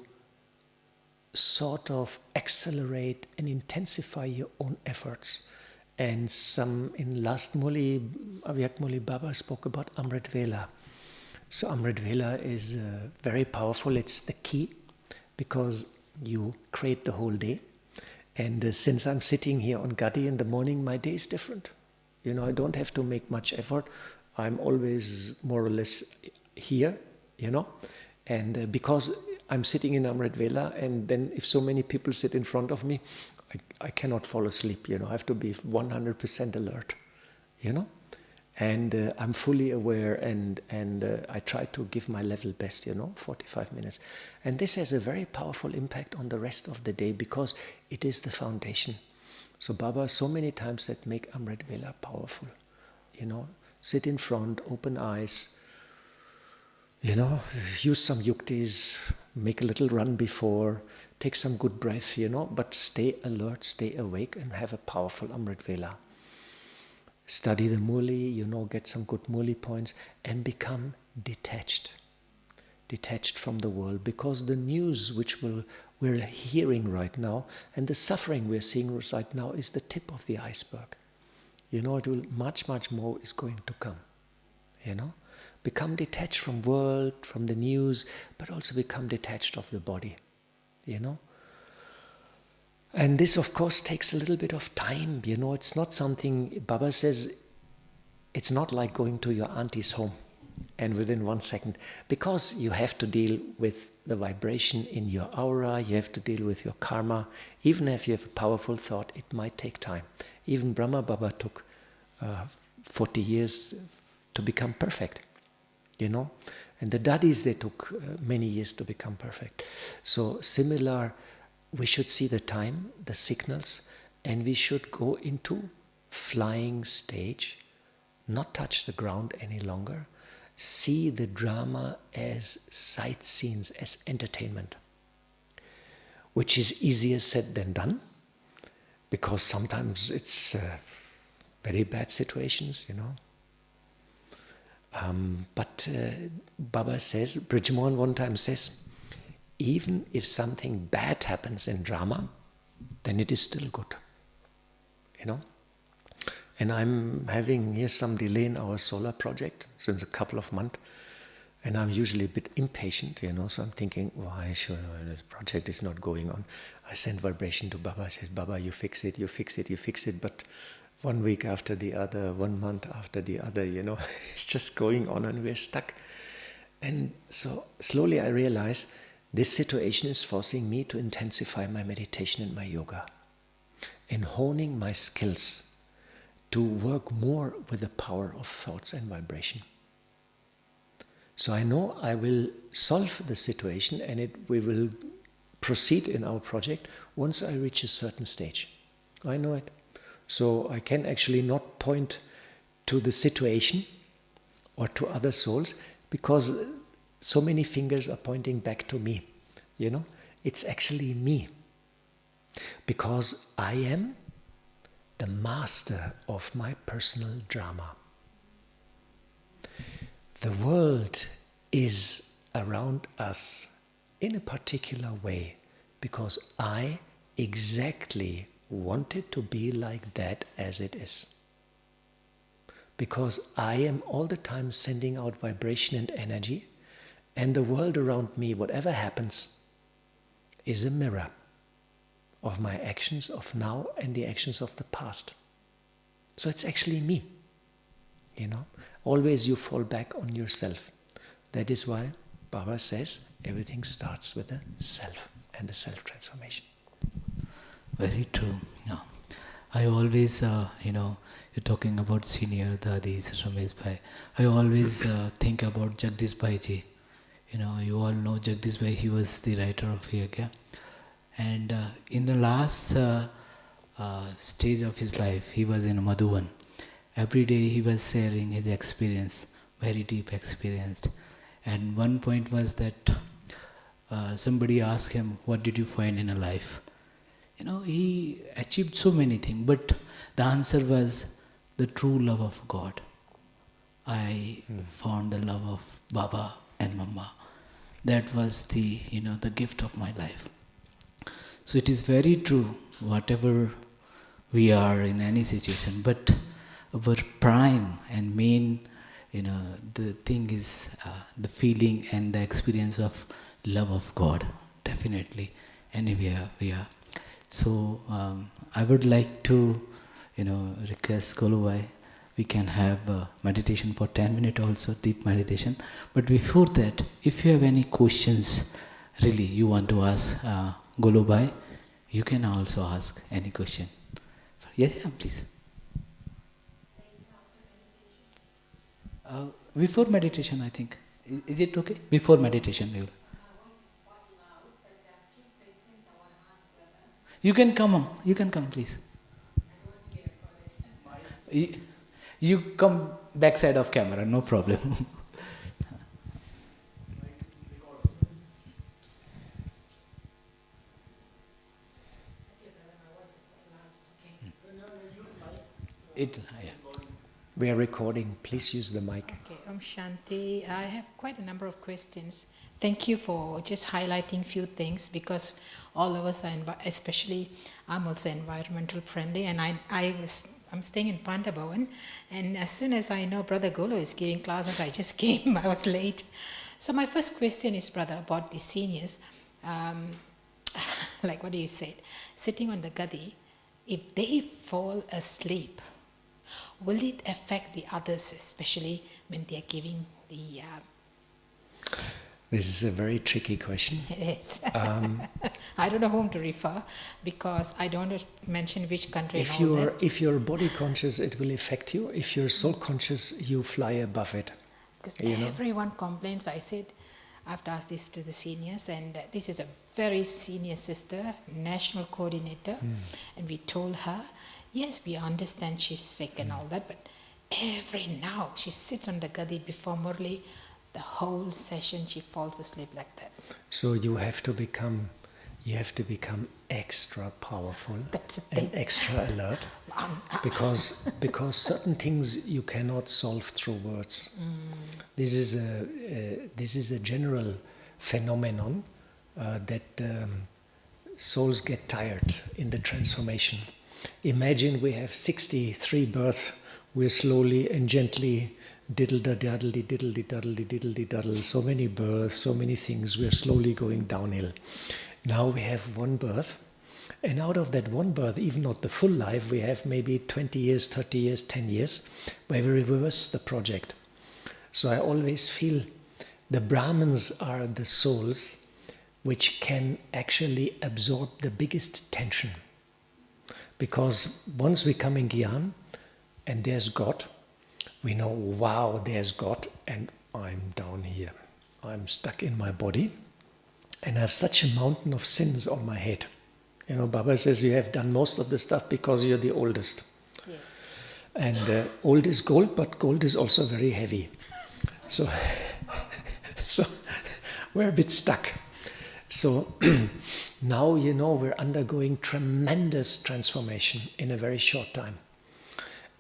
sort of accelerate and intensify your own efforts. And in last Muli, Avyak Muli Baba spoke about Amrit Vela. So Amrit Vela is very powerful. It's the key because you create the whole day. And since I'm sitting here on Gadi in the morning, my day is different. I don't have to make much effort. I'm always more or less here, And because I'm sitting in Amrit Vela, and then if so many people sit in front of me, I cannot fall asleep, I have to be 100% alert, And I'm fully aware and I try to give my level best, 45 minutes. And this has a very powerful impact on the rest of the day because it is the foundation. So Baba so many times said, make Amrit Vela powerful, sit in front, open eyes, use some yuktis, make a little run before, take some good breath, but stay alert, stay awake and have a powerful Amrit Vela. Study the Muli, get some good Muli points and become detached from the world because the news which we're hearing right now and the suffering we're seeing right now is the tip of the iceberg. It will much, much more is going to come, Become detached from world, from the news, but also become detached of the body, And this, of course, takes a little bit of time, It's not something, Baba says, it's not like going to your auntie's home and within 1 second, because you have to deal with the vibration in your aura, you have to deal with your karma. Even if you have a powerful thought, it might take time. Even Brahma Baba took 40 years to become perfect, And the Dadis, they took many years to become perfect. So similar, we should see the time, the signals, and we should go into flying stage, not touch the ground any longer, see the drama as sight scenes, as entertainment, which is easier said than done, because sometimes it's very bad situations, But Baba says, Bridgemohan one time says, even if something bad happens in drama, then it is still good, And I'm having here some delay in our solar project since a couple of months, and I'm usually a bit impatient, so I'm thinking, why should this project is not going on? I send vibration to Baba, I says, Baba, you fix it, but 1 week after the other, 1 month after the other, it's just going on and we're stuck. And so slowly I realize this situation is forcing me to intensify my meditation and my yoga and honing my skills to work more with the power of thoughts and vibration. So I know I will solve the situation and we will proceed in our project once I reach a certain stage. I know it. So I can actually not point to the situation or to other souls because so many fingers are pointing back to me. It's actually me. Because I am the master of my personal drama. The world is around us in a particular way because I exactly want it to be like that as it is. Because I am all the time sending out vibration and energy, and the world around me, whatever happens, is a mirror of my actions of now and the actions of the past. So it's actually me. Always you fall back on yourself. That is why Baba says everything starts with the self and the self-transformation. Very true. Yeah. I always, you're talking about senior Dadis, Ramesh Bhai. I always think about Jagdish Bhai ji. You all know Jagdish Bhai, he was the writer of Yoga. And in the last stage of his life, he was in Madhuban. Every day he was sharing his experience, very deep experience. And one point was that somebody asked him, what did you find in a life? He achieved so many things, but the answer was the true love of God. I found the love of Baba and Mama. That was the gift of my life. So it is very true, whatever we are in any situation, but our prime and main, the thing is the feeling and the experience of love of God, definitely, anywhere we are. So I would like to, request Golo Bhai, we can have meditation for 10 minutes also, deep meditation. But before that, if you have any questions, really you want to ask Golo Bhai, you can also ask any question. Yes, please. Before meditation, I think. Is it okay? Before meditation, you will. You can come on. You can come, please. You come backside of camera, no problem. We are recording. Please use the mic. Okay, Shanti. I have quite a number of questions. Thank you for just highlighting few things because all of us are, especially I'm also environmental friendly, and I'm staying in Pandabavan, and as soon as I know Brother Golo is giving classes, I just came. I was late. So my first question is, brother, about the seniors. Like what you said, sitting on the gadi, if they fall asleep, will it affect the others, especially when they are giving the... This is a very tricky question. It is. I don't know whom to refer because I don't want to mention which country. If you're body conscious, it will affect you. If you're soul conscious, you fly above it. Because everyone complains. I said, I have to ask this to the seniors, and this is a very senior sister, national coordinator, and we told her, Yes, we understand she's sick and all that, but every now she sits on the gadi before Murli, the whole session she falls asleep like that. So you have to become extra powerful That's the and thing. extra alert, because certain things you cannot solve through words. This is a general phenomenon that souls get tired in the transformation. Imagine we have 63 births. We're slowly and gently diddle-da-daddle-dee, diddle-dee-daddle-dee, diddle-dee-daddle, so many births, so many things. We're slowly going downhill. Now we have one birth, and out of that one birth, even not the full life, we have maybe 20 years, 30 years, 10 years, where we reverse the project. So I always feel the Brahmins are the souls which can actually absorb the biggest tension. Because once we come in Gyan and there's God, we know, wow, there's God, and I'm down here. I'm stuck in my body, and I have such a mountain of sins on my head. You know, Baba says you have done most of the stuff because you're the oldest. Yeah. And old is gold, but gold is also very heavy. So, so we're a bit stuck. So now, you know, we're undergoing tremendous transformation in a very short time.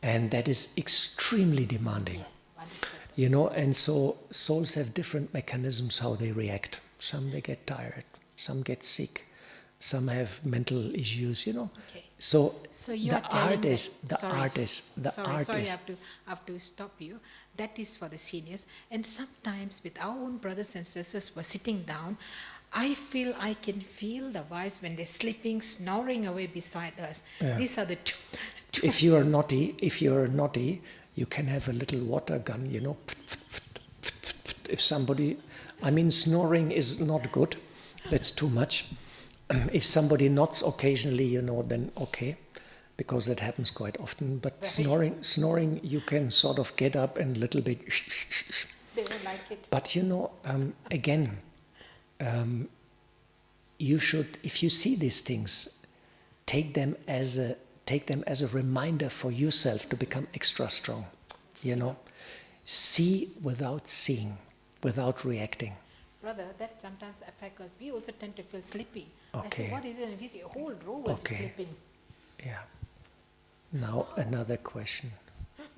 And that is extremely demanding. Understood. You know, and so souls have different mechanisms how they react. Some they get tired, some get sick, some have mental issues, you know. Okay. So you the are telling art is, that, sorry, is, I have to stop you. That is for the seniors. And sometimes with our own brothers and sisters who are sitting down, I can feel the vibes when they're sleeping, snoring away beside us. Yeah. These are the two. if you're naughty, you can have a little water gun, you know. If somebody, I mean, snoring is not good. That's too much. If somebody nods occasionally, you know, then okay, because that happens quite often. But snoring, you can sort of get up and a little bit. They don't like it. But you know, again, you should, if you see these things, take them as a reminder for yourself to become extra strong. You know, see without seeing, without reacting. Brother, that sometimes affects us. We also tend to feel sleepy. I Okay. say, what is it? And we see a whole row was Okay. sleeping. Yeah. Now another question,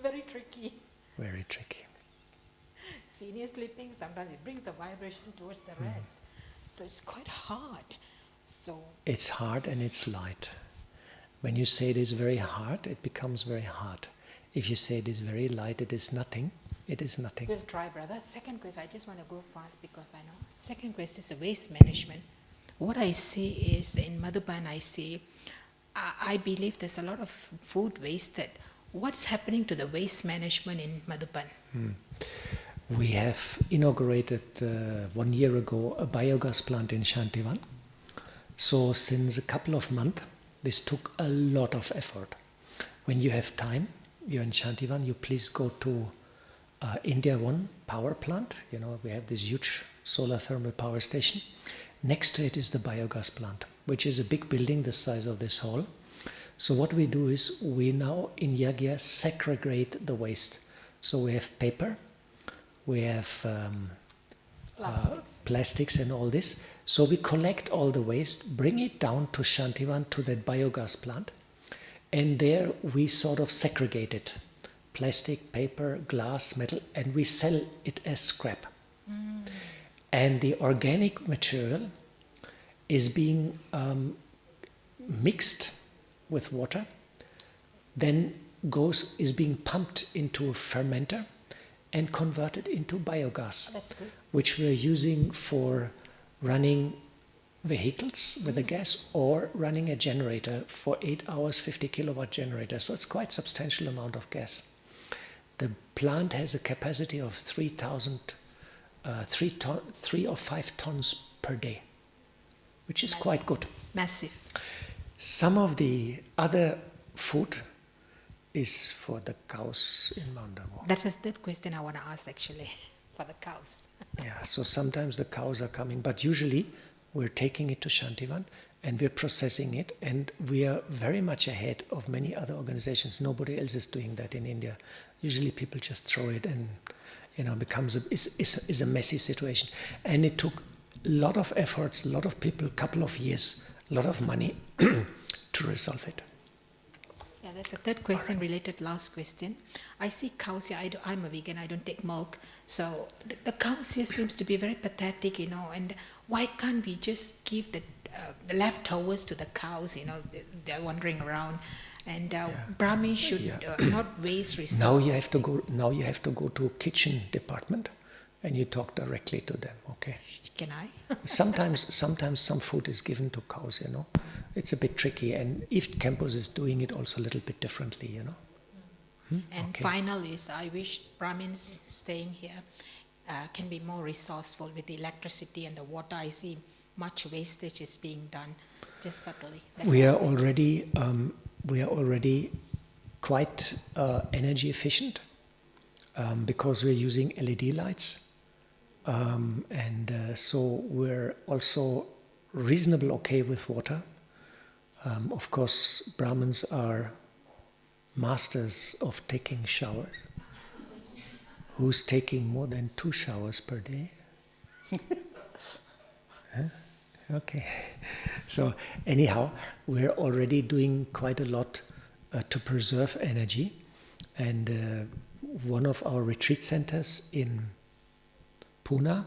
Very tricky. very tricky. Senior sleeping, sometimes it brings the vibration towards the rest. So it's quite hard. So It's hard and it's light. When you say it is very hard, it becomes very hard. If you say it is very light, it is nothing. It is nothing. we'll try, brother. Second question, I just want to go fast because I know. Second question is the waste management. What I see is in Madhuban, I believe there's a lot of food wasted. What's happening to the waste management in Madhuban? We have inaugurated 1 year ago a biogas plant in Shantivan. So since a couple of months, this took a lot of effort. When you have time, you're in Shantivan, you please go to India One power plant. You know, we have this huge solar thermal power station. Next to it is the biogas plant, which is a big building the size of this hall. So what we do is we now in Yagya segregate the waste. So we have paper, we have plastics and all this. So we collect all the waste, bring it down to Shantivan, to that biogas plant, and there we sort of segregate it. Plastic, paper, glass, metal, and we sell it as scrap. And the organic material is being mixed with water, then is being pumped into a fermenter and converted into biogas, That's good. which we're using for running vehicles with a gas or running a generator for 8 hours, 50 kilowatt generator. So it's quite substantial amount of gas. The plant has a capacity of 3 or 5 tons per day, which is quite good. Massive. Some of the other food is for the cows in Mandavo. That is the question I want to ask actually, for the cows. Yeah, so sometimes the cows are coming, but usually we're taking it to Shantivan and we're processing it, and we are very much ahead of many other organizations. Nobody else is doing that in India. Usually people just throw it and becomes is a messy situation. And it took a lot of efforts, a lot of people, couple of years, a lot of money to resolve it. Yeah, that's a third question, related last question. I see cows here. I'm a vegan. I don't take milk. So the cows here seems to be very pathetic, and why can't we just give the leftovers to the cows? They're wandering around. And Brahmin should not waste resources. Now you have to go to kitchen department, and you talk directly to them. Okay. Can I? Sometimes some food is given to cows. It's a bit tricky, and each campus is doing it also a little bit differently. And okay. Final is, I wish Brahmins staying here can be more resourceful with the electricity and the water. I see much wastage is being done, just subtly. We are already quite energy efficient because we're using LED lights, and so we're also reasonably okay with water. Of course, Brahmins are masters of taking showers. Who's taking more than 2 showers per day? Huh? Okay. So anyhow, we're already doing quite a lot to preserve energy. And one of our retreat centers in Pune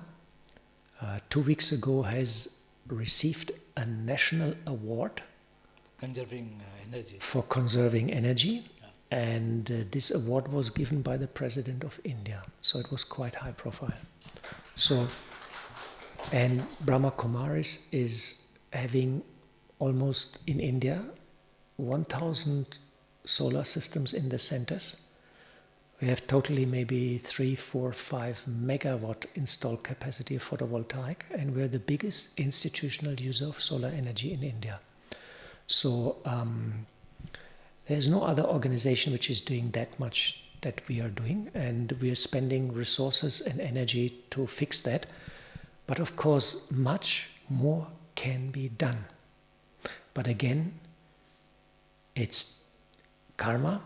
2 weeks ago has received a national award for conserving energy. And this award was given by the President of India. So it was quite high profile. And Brahma Kumaris is having almost in India 1,000 solar systems in the centers. We have totally maybe 3, 4, 5 megawatt installed capacity of photovoltaic, and we're the biggest institutional user of solar energy in India. So there's no other organization which is doing that much that we are doing, and we are spending resources and energy to fix that. But of course, much more can be done. But again, it's karma.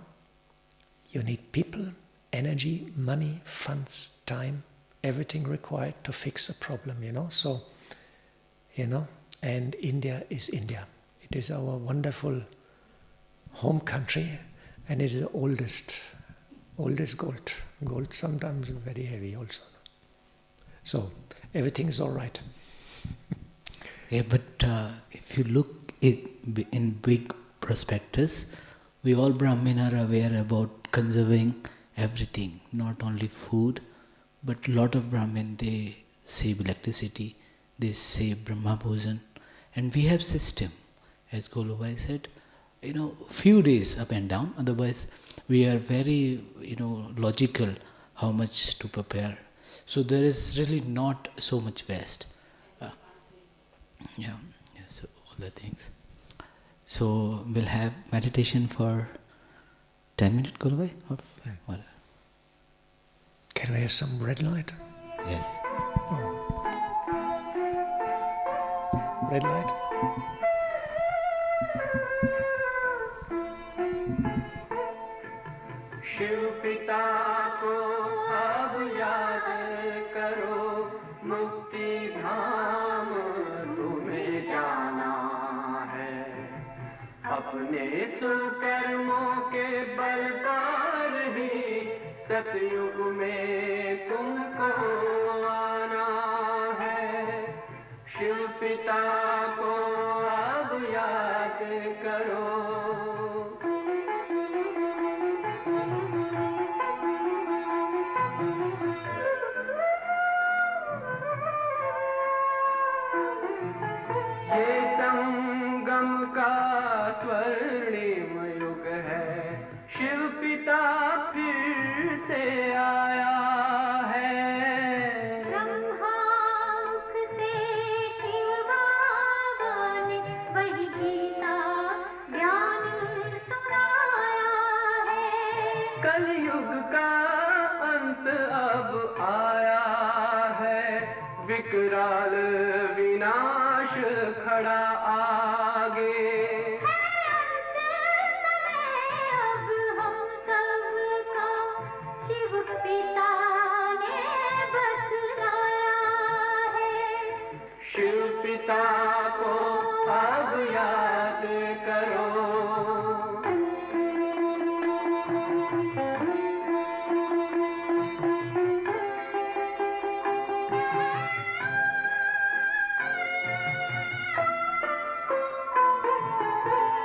You need people, energy, money, funds, time, everything required to fix a problem, So, and India is India. It is our wonderful home country, and it is the oldest gold. Gold sometimes very heavy also. So everything is all right. Yeah, but if you look in big prospectus, we all Brahmin are aware about conserving everything, not only food, but a lot of Brahmin, they save electricity, they save Brahma Bhojan, and we have system. As Golubhai said, few days up and down, otherwise we are very, logical how much to prepare. So there is really not so much waste. So all the things. So we'll have meditation for 10 minutes, Golubhai? Or Can we have some red light? Yes. Oh. Red light? Shiv पिता को अब याद करो, मुक्ति धाम तुम्हें जाना है। अपने सुकर्मों के बल पर ही सतयुग में तुमको आना है। शिव पिता को अब याद करो। ये संगम का स्वर्णिम युग है, शिव पिता फिर से आया है। ब्रह्मांक से शिव बाबा ने वही गीता ज्ञान सुनाया है। कलयुग का अंत अब आया है, विकराल विनाश खड़ा आ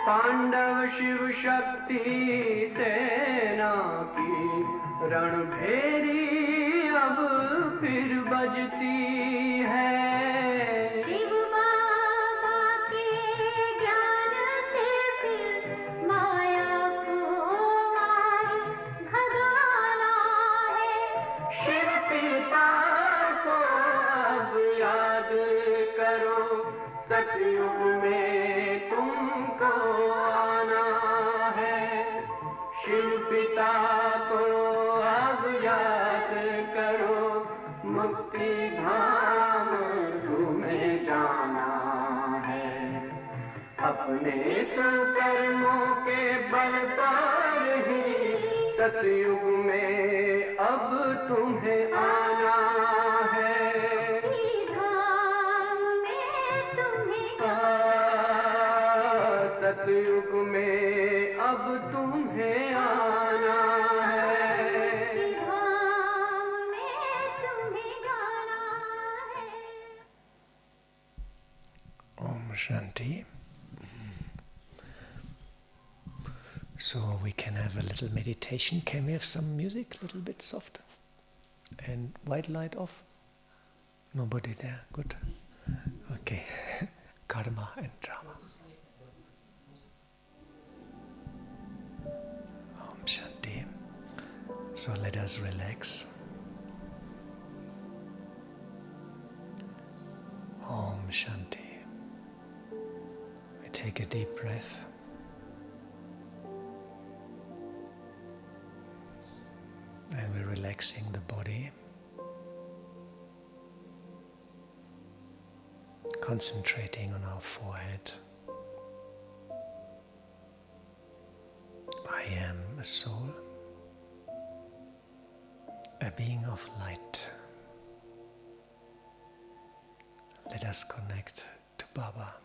पांडव शिव शक्ति सेना की रणभेरी अब फिर बजती है। शिव बाबा के ज्ञान से फिर माया को मार भगाना है। शिव पिता को अब याद करो, सतयुग में तुमको आना है। शिव पिता को अब याद करो, मुक्ति धाम तुम्हें जाना है। अपने सुकर्मों के बल पर ही सतयुग में अब तुम्हें आना है। धाम में तुम्हें सतयुग में अब तुम्हें आना है। धाम में तुम्हें जाना है। Om Shanti. So we can have a little meditation. Can we have some music, a little bit softer? And white light off? Nobody there? Good. Okay. Karma and drama. Om Shanti. So let us relax. Om Shanti. We take a deep breath. And we're relaxing the body. Concentrating on our forehead. I am a soul, a being of light. Let us connect to Baba.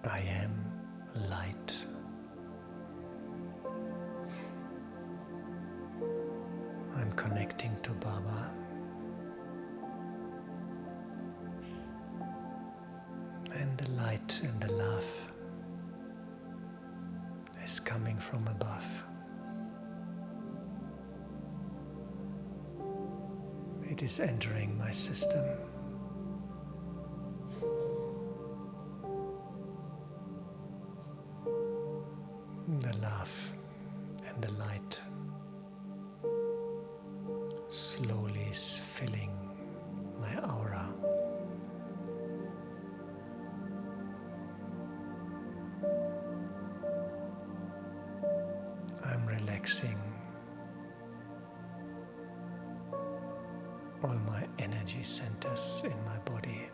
I am light. I'm connecting to Baba. And the light and the love is coming from above. It is entering my system. The love and the light slowly is filling my aura. I'm relaxing all my energy centers in my body.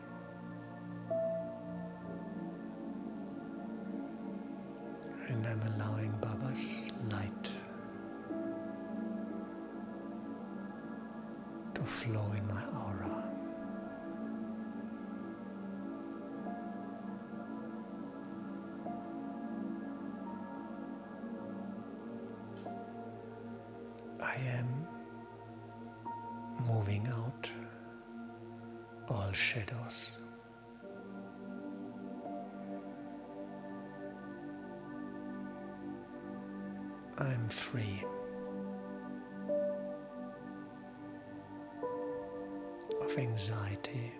And I'm allowing Baba's light to flow in my aura. I am moving out all shadows. I'm free of anxiety.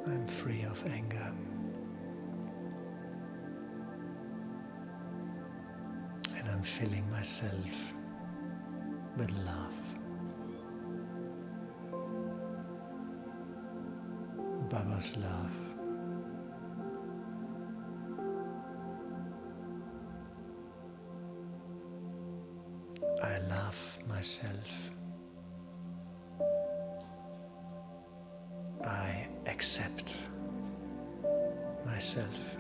I'm free of anger. And I'm filling myself with love. Baba's love. I love myself. I accept myself.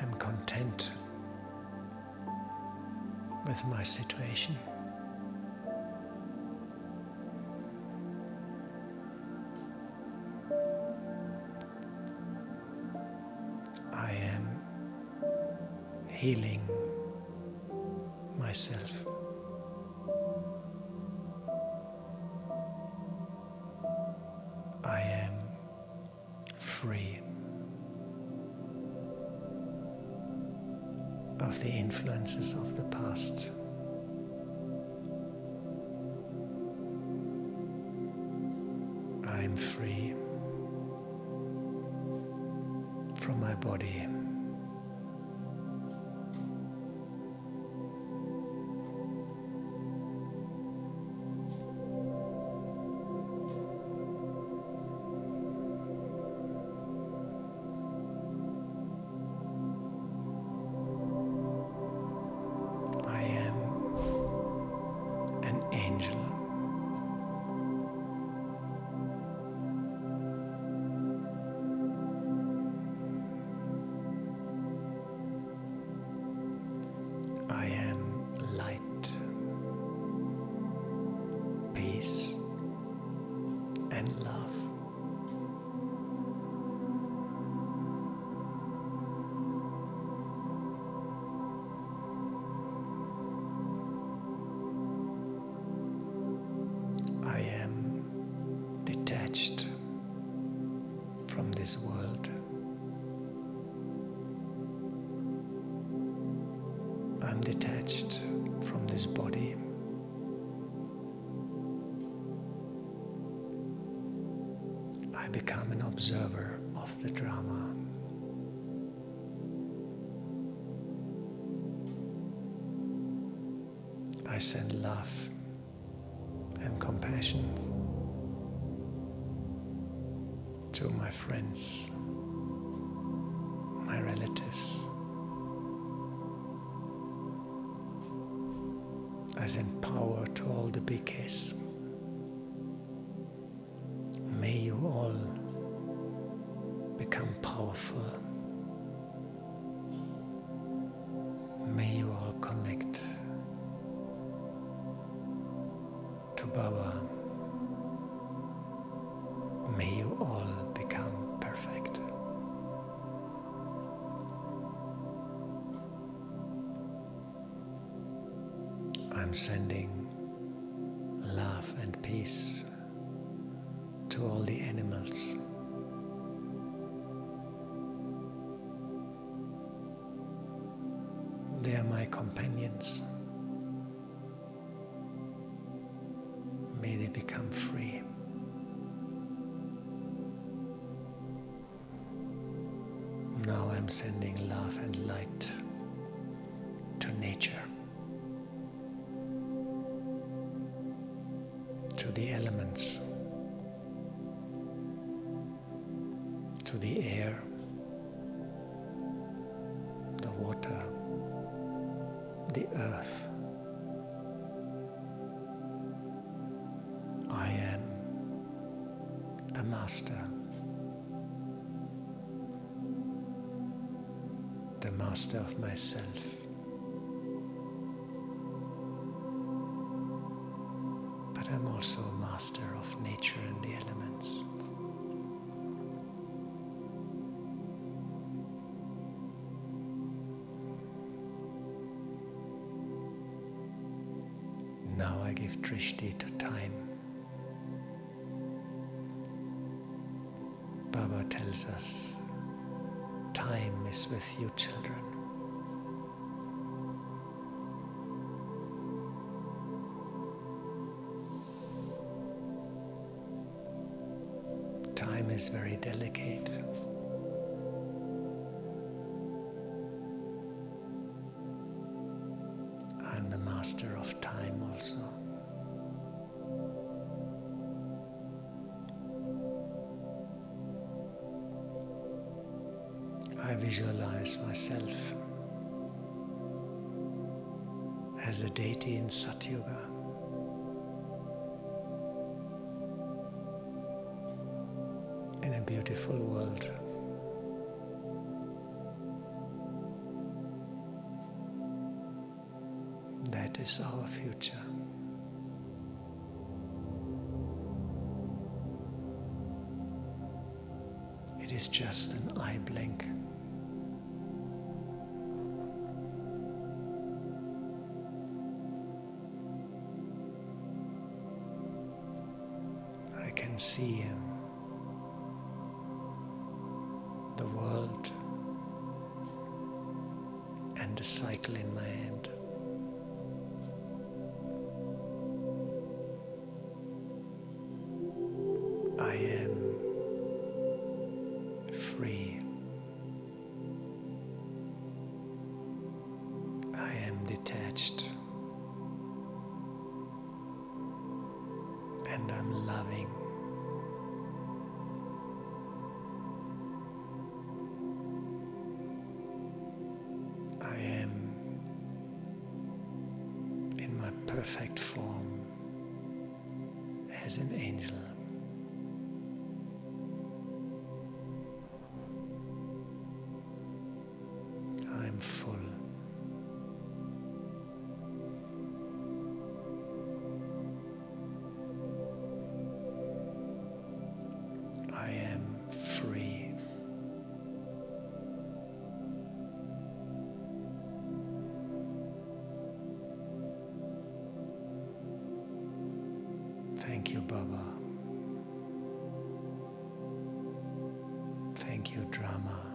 I'm content with my situation. I am healing myself. I am free of the influences of the past. I am free from my body. I am an angel. I am light, peace, and love. I am detached from this world. I'm detached from this body. I become an observer of the drama. I send love and compassion to my friends, my relatives. I send power to all the BKs. May you all become powerful. May you all connect to Baba. May you all become perfect. I'm sending love and peace to all the animals. They are my companions. May they become free. Now I'm sending love and light to nature, to the elements, to the air, the water, the earth. I am a master, the master of myself. But I'm also a master of nature and the elements. Now I give drishti to time. Baba tells us, time is with you, children. Time is very delicate. I'm the master of time also. I visualize myself as a deity in Satyuga. In a beautiful world. That is our future. It is just an eye blink. I can see the world and the cycle in my hand. I am free. I am detached. And I'm loving. I am in my perfect form as an angel. I'm full. I am free. Thank you, Baba. Thank you, Drama.